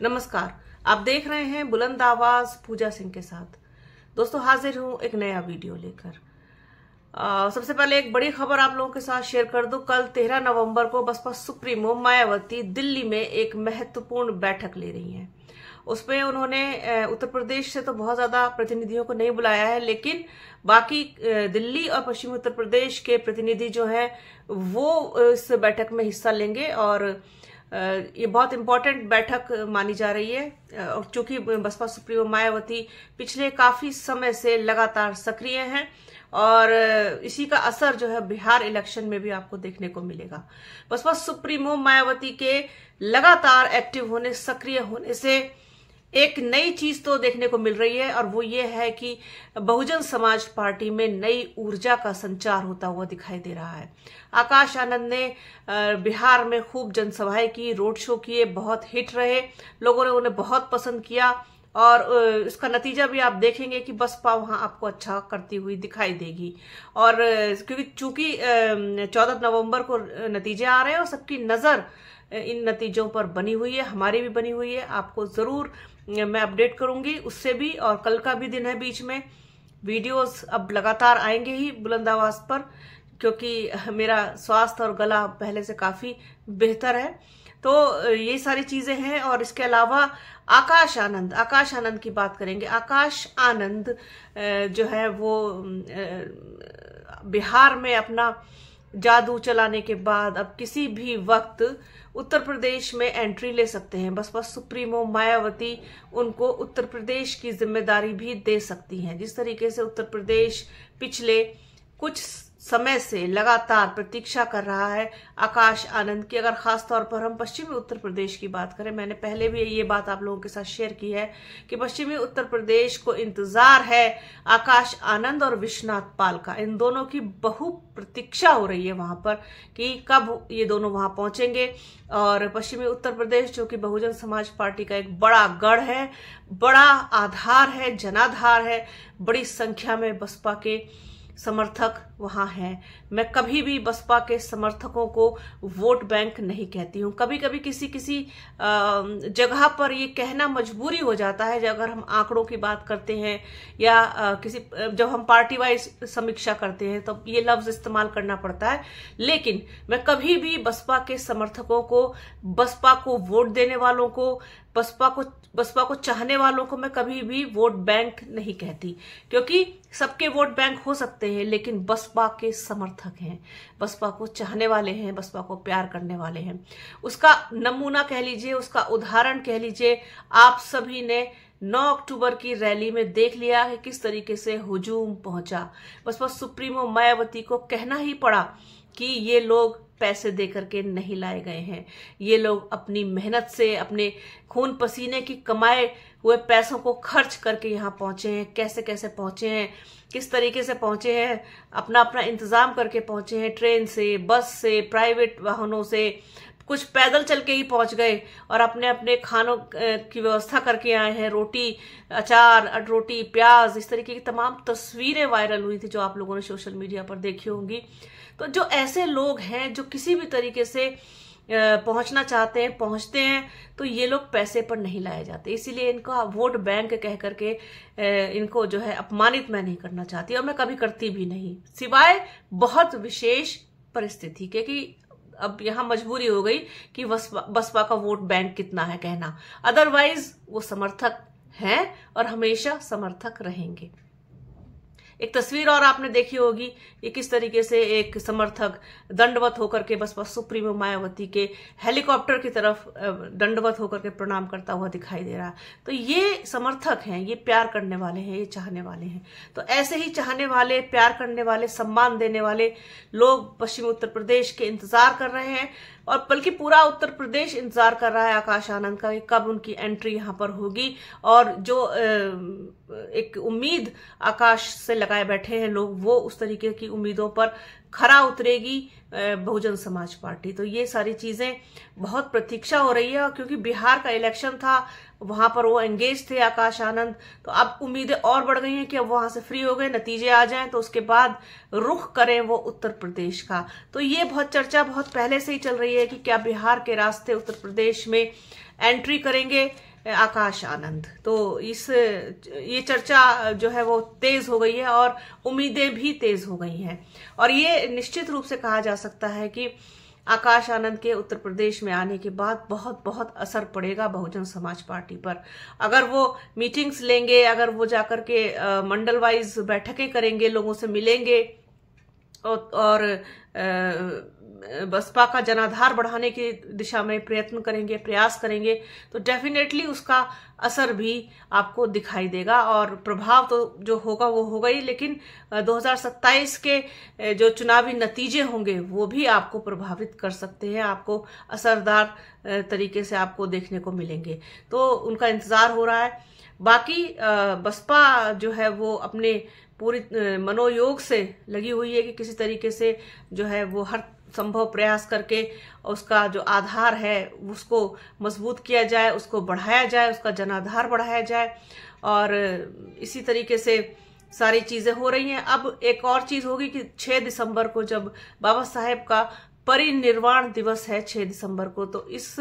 नमस्कार, आप देख रहे हैं बुलंद आवाज पूजा सिंह के साथ। दोस्तों, हाजिर हूं एक नया वीडियो लेकर। सबसे पहले एक बड़ी खबर आप लोगों के साथ शेयर कर दूं। कल 13 नवंबर को बसपा सुप्रीमो मायावती दिल्ली में एक महत्वपूर्ण बैठक ले रही हैं। उसमें उन्होंने उत्तर प्रदेश से तो बहुत ज्यादा प्रतिनिधियों को नहीं बुलाया है, लेकिन बाकी दिल्ली और पश्चिमी उत्तर प्रदेश के प्रतिनिधि जो हैं वो इस बैठक में हिस्सा लेंगे और ये बहुत इंपॉर्टेंट बैठक मानी जा रही है। और चूंकि बसपा सुप्रीमो मायावती पिछले काफी समय से लगातार सक्रिय हैं और इसी का असर जो है बिहार इलेक्शन में भी आपको देखने को मिलेगा। बसपा सुप्रीमो मायावती के लगातार एक्टिव होने, सक्रिय होने से एक नई चीज तो देखने को मिल रही है और वो ये है कि बहुजन समाज पार्टी में नई ऊर्जा का संचार होता हुआ दिखाई दे रहा है। आकाश आनंद ने बिहार में खूब जनसभाएं की, रोड शो किए, बहुत हिट रहे, लोगों ने उन्हें बहुत पसंद किया और इसका नतीजा भी आप देखेंगे कि बसपा वहां आपको अच्छा करती हुई दिखाई देगी। और क्योंकि चूंकि 14 नवंबर को नतीजे आ रहे हैं और सबकी नजर इन नतीजों पर बनी हुई है, हमारी भी बनी हुई है। आपको जरूर मैं अपडेट करूंगी उससे भी, और कल का भी दिन है, बीच में वीडियोस अब लगातार आएंगे ही बुलंद आवाज पर, क्योंकि मेरा स्वास्थ्य और गला पहले से काफी बेहतर है। तो ये सारी चीजें हैं। और इसके अलावा आकाश आनंद की बात करेंगे। आकाश आनंद जो है वो बिहार में अपना जादू चलाने के बाद अब किसी भी वक्त उत्तर प्रदेश में एंट्री ले सकते हैं। बसपा सुप्रीमो मायावती उनको उत्तर प्रदेश की जिम्मेदारी भी दे सकती हैं। जिस तरीके से उत्तर प्रदेश पिछले कुछ समय से लगातार प्रतीक्षा कर रहा है आकाश आनंद की। अगर खास तौर पर हम पश्चिमी उत्तर प्रदेश की बात करें, मैंने पहले भी ये बात आप लोगों के साथ शेयर की है कि पश्चिमी उत्तर प्रदेश को इंतजार है आकाश आनंद और विश्वनाथ पाल का। इन दोनों की बहु प्रतीक्षा हो रही है वहां पर कि कब ये दोनों वहां पहुंचेंगे। और पश्चिमी उत्तर प्रदेश जो कि बहुजन समाज पार्टी का एक बड़ा गढ़ है, बड़ा आधार है, जनाधार है, बड़ी संख्या में बसपा के समर्थक वहां हैं। मैं कभी भी बसपा के समर्थकों को वोट बैंक नहीं कहती हूं। कभी कभी किसी जगह पर ये कहना मजबूरी हो जाता है, अगर हम आंकड़ों की बात करते हैं या जब हम पार्टी वाइज समीक्षा करते हैं तो ये लफ्ज इस्तेमाल करना पड़ता है। लेकिन मैं कभी भी बसपा के समर्थकों को, बसपा को वोट देने वालों को, बसपा को चाहने वालों को मैं कभी भी वोट बैंक नहीं कहती, क्योंकि सबके वोट बैंक हो सकते हैं लेकिन बसपा के समर्थक हैं, बसपा को चाहने वाले हैं, बसपा को प्यार करने वाले हैं। उसका नमूना कह लीजिए, उसका उदाहरण कह लीजिए, आप सभी ने 9 अक्टूबर की रैली में देख लिया है किस तरीके से हुजूम पहुंचा। बसपा सुप्रीमो मायावती को कहना ही पड़ा कि ये लोग पैसे देकर के नहीं लाए गए हैं, ये लोग अपनी मेहनत से, अपने खून पसीने की कमाए हुए पैसों को खर्च करके यहाँ पहुंचे हैं। कैसे कैसे पहुंचे हैं, किस तरीके से पहुंचे हैं, अपना अपना इंतजाम करके पहुंचे हैं, ट्रेन से, बस से, प्राइवेट वाहनों से, कुछ पैदल चल के ही पहुंच गए और अपने अपने खानों की व्यवस्था करके आए हैं। रोटी, अचार, रोटी, प्याज, इस तरीके की तमाम तस्वीरें वायरल हुई थी जो आप लोगों ने सोशल मीडिया पर देखी होंगी। तो जो ऐसे लोग हैं जो किसी भी तरीके से पहुंचना चाहते हैं, पहुंचते हैं, तो ये लोग पैसे पर नहीं लाए जाते। इसीलिए इनका वोट बैंक कह करके इनको जो है अपमानित मैं नहीं करना चाहती और मैं कभी करती भी नहीं, सिवाय बहुत विशेष परिस्थिति के कि अब यहां मजबूरी हो गई कि बसपा का वोट बैंक कितना है कहना। अदरवाइज वो समर्थक हैं और हमेशा समर्थक रहेंगे। एक तस्वीर और आपने देखी होगी, ये किस तरीके से एक समर्थक दंडवत होकर के बसपा सुप्रीमो मायावती के हेलीकॉप्टर की तरफ दंडवत होकर के प्रणाम करता हुआ दिखाई दे रहा है। तो ये समर्थक हैं, ये प्यार करने वाले हैं, ये चाहने वाले हैं। तो ऐसे ही चाहने वाले, प्यार करने वाले, सम्मान देने वाले लोग पश्चिमी उत्तर प्रदेश के इंतजार कर रहे हैं और बल्कि पूरा उत्तर प्रदेश इंतजार कर रहा है आकाश आनंद का कब उनकी एंट्री यहां पर होगी। और जो एक उम्मीद आकाश से लगाए बैठे हैं लोग, वो उस तरीके की उम्मीदों पर खरा उतरेगी बहुजन समाज पार्टी। तो ये सारी चीजें बहुत प्रतीक्षा हो रही है, और क्योंकि बिहार का इलेक्शन था, वहां पर वो एंगेज थे आकाश आनंद, तो अब उम्मीदें और बढ़ गई हैं कि अब वहां से फ्री हो गए, नतीजे आ जाएं तो उसके बाद रुख करें वो उत्तर प्रदेश का। तो ये बहुत चर्चा बहुत पहले से ही चल रही है कि क्या बिहार के रास्ते उत्तर प्रदेश में एंट्री करेंगे आकाश आनंद। तो ये चर्चा जो है वो तेज हो गई है और उम्मीदें भी तेज हो गई हैं, और ये निश्चित रूप से कहा जा सकता है कि आकाश आनंद के उत्तर प्रदेश में आने के बाद बहुत बहुत असर पड़ेगा बहुजन समाज पार्टी पर। अगर वो मीटिंग्स लेंगे, अगर वो जाकर के मंडल वाइज बैठकें करेंगे, लोगों से मिलेंगे और बसपा का जनाधार बढ़ाने की दिशा में प्रयास करेंगे, तो डेफिनेटली उसका असर भी आपको दिखाई देगा, और प्रभाव तो जो होगा वो होगा ही, लेकिन 2027 के जो चुनावी नतीजे होंगे वो भी आपको प्रभावित कर सकते हैं, आपको असरदार तरीके से आपको देखने को मिलेंगे। तो उनका इंतजार हो रहा है। बाकी बसपा जो है वो अपने पूरी मनोयोग से लगी हुई है कि किसी तरीके से जो है वो हर संभव प्रयास करके उसका जो आधार है उसको मजबूत किया जाए, उसको बढ़ाया जाए, उसका जनाधार बढ़ाया जाए, और इसी तरीके से सारी चीजें हो रही हैं। अब एक और चीज होगी कि 6 दिसंबर को जब बाबा साहेब का परिनिर्वाण दिवस है 6 दिसंबर को, तो इस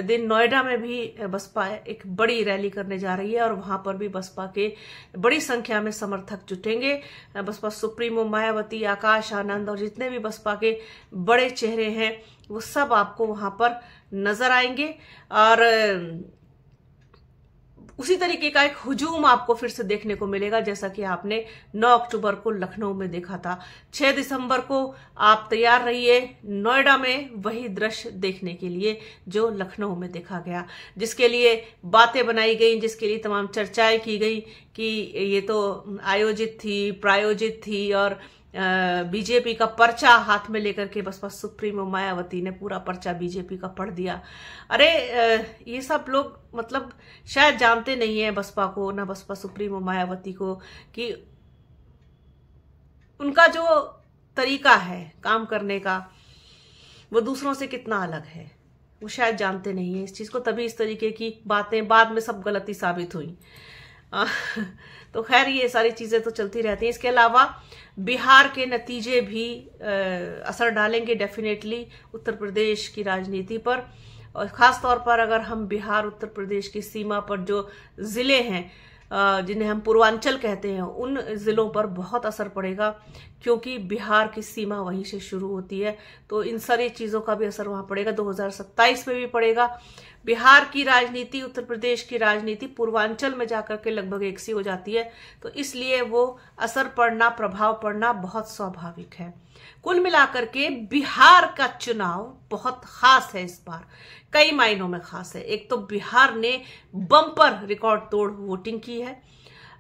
दिन नोएडा में भी बसपा एक बड़ी रैली करने जा रही है, और वहां पर भी बसपा के बड़ी संख्या में समर्थक जुटेंगे। बसपा सुप्रीमो मायावती, आकाश आनंद और जितने भी बसपा के बड़े चेहरे हैं वो सब आपको वहां पर नजर आएंगे, और उसी तरीके का एक हुजूम आपको फिर से देखने को मिलेगा जैसा कि आपने 9 अक्टूबर को लखनऊ में देखा था। 6 दिसंबर को आप तैयार रहिए नोएडा में वही दृश्य देखने के लिए जो लखनऊ में देखा गया, जिसके लिए बातें बनाई गई, जिसके लिए तमाम चर्चाएं की गई कि ये तो आयोजित थी, प्रायोजित थी, और बीजेपी का पर्चा हाथ में लेकर के बसपा सुप्रीमो मायावती ने पूरा पर्चा बीजेपी का पढ़ दिया। अरे ये सब लोग मतलब शायद जानते नहीं है बसपा को, ना बसपा सुप्रीमो मायावती को, कि उनका जो तरीका है काम करने का वो दूसरों से कितना अलग है, वो शायद जानते नहीं है इस चीज को, तभी इस तरीके की बातें बाद में सब गलती साबित हुई। तो खैर ये सारी चीजें तो चलती रहती हैं। इसके अलावा बिहार के नतीजे भी असर डालेंगे डेफिनेटली उत्तर प्रदेश की राजनीति पर, और खास तौर पर अगर हम बिहार उत्तर प्रदेश की सीमा पर जो जिले हैं जिन्हें हम पूर्वांचल कहते हैं, उन जिलों पर बहुत असर पड़ेगा, क्योंकि बिहार की सीमा वहीं से शुरू होती है। तो इन सारी चीजों का भी असर वहां पड़ेगा, 2027 में भी पड़ेगा। बिहार की राजनीति, उत्तर प्रदेश की राजनीति पूर्वांचल में जाकर के लगभग एक सी हो जाती है, तो इसलिए वो असर पड़ना, प्रभाव पड़ना बहुत स्वाभाविक है। कुल मिलाकर के बिहार का चुनाव बहुत खास है इस बार, कई मायनों में खास है। एक तो बिहार ने बम्पर रिकॉर्ड तोड़ वोटिंग की है,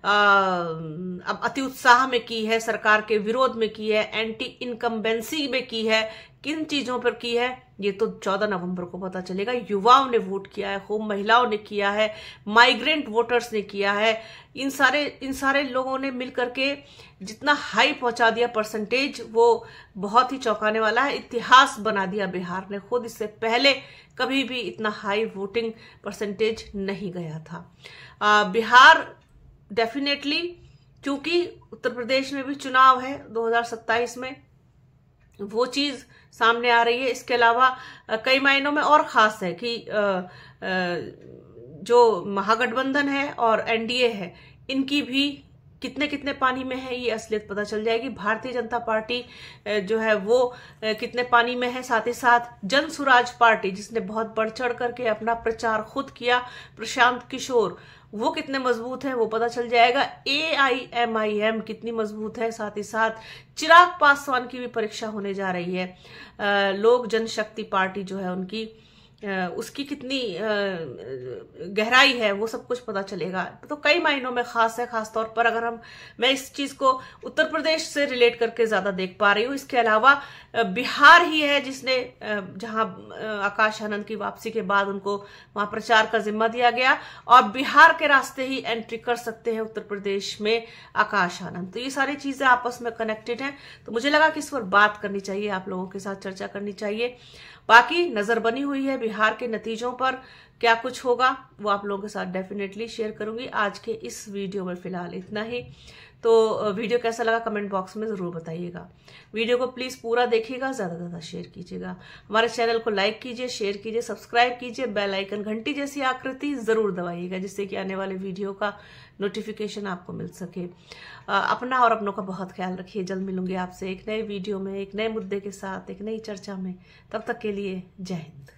अब अति उत्साह में की है, सरकार के विरोध में की है, एंटी इनकम्बेंसी में की है, किन चीजों पर की है ये तो 14 नवंबर को पता चलेगा। युवाओं ने वोट किया है, खूब महिलाओं ने किया है, माइग्रेंट वोटर्स ने किया है, इन सारे लोगों ने मिलकर के जितना हाई पहुंचा दिया परसेंटेज, वो बहुत ही चौंकाने वाला है। इतिहास बना दिया बिहार ने खुद, इससे पहले कभी भी इतना हाई वोटिंग परसेंटेज नहीं गया था। बिहार डेफिनेटली, क्योंकि उत्तर प्रदेश में भी चुनाव है 2027 में, वो चीज सामने आ रही है। इसके अलावा कई मायनों में और खास है कि जो महागठबंधन है और एनडीए है, इनकी भी कितने कितने पानी में है ये असलियत पता चल जाएगी। भारतीय जनता पार्टी जो है वो कितने पानी में है, साथ ही साथ जन सुराज पार्टी जिसने बहुत बढ़ चढ़ करके अपना प्रचार खुद किया, प्रशांत किशोर, वो कितने मजबूत है वो पता चल जाएगा। AIMIM कितनी मजबूत है, साथ ही साथ चिराग पासवान की भी परीक्षा होने जा रही है। लोक जनशक्ति पार्टी जो है उनकी उसकी कितनी गहराई है वो सब कुछ पता चलेगा। तो कई मायनों में खास है, खास तौर पर अगर मैं इस चीज को उत्तर प्रदेश से रिलेट करके ज्यादा देख पा रही हूँ। इसके अलावा बिहार ही है जिसने जहां आकाश आनंद की वापसी के बाद उनको वहां प्रचार का जिम्मा दिया गया, और बिहार के रास्ते ही एंट्री कर सकते हैं उत्तर प्रदेश में आकाश आनंद। तो ये सारी चीजें आपस में कनेक्टेड हैं, तो मुझे लगा कि इस पर बात करनी चाहिए, आप लोगों के साथ चर्चा करनी चाहिए। बाकी नजर बनी हुई है बिहार के नतीजों पर, क्या कुछ होगा वो आप लोगों के साथ डेफिनेटली शेयर करूंगी। आज के इस वीडियो में फिलहाल इतना ही। तो वीडियो कैसा लगा कमेंट बॉक्स में जरूर बताइएगा। वीडियो को प्लीज पूरा देखिएगा, ज्यादा से ज्यादा शेयर कीजिएगा। हमारे चैनल को लाइक कीजिए, शेयर कीजिए, सब्सक्राइब कीजिए, बेल आइकन घंटी जैसी आकृति जरूर दबाइएगा, जिससे कि आने वाले वीडियो का नोटिफिकेशन आपको मिल सके। अपना और अपनों का बहुत ख्याल रखिए। जल्द मिलूंगी आपसे एक नए वीडियो में, एक नए मुद्दे के साथ, एक नई चर्चा में। तब तक के लिए जय हिंद।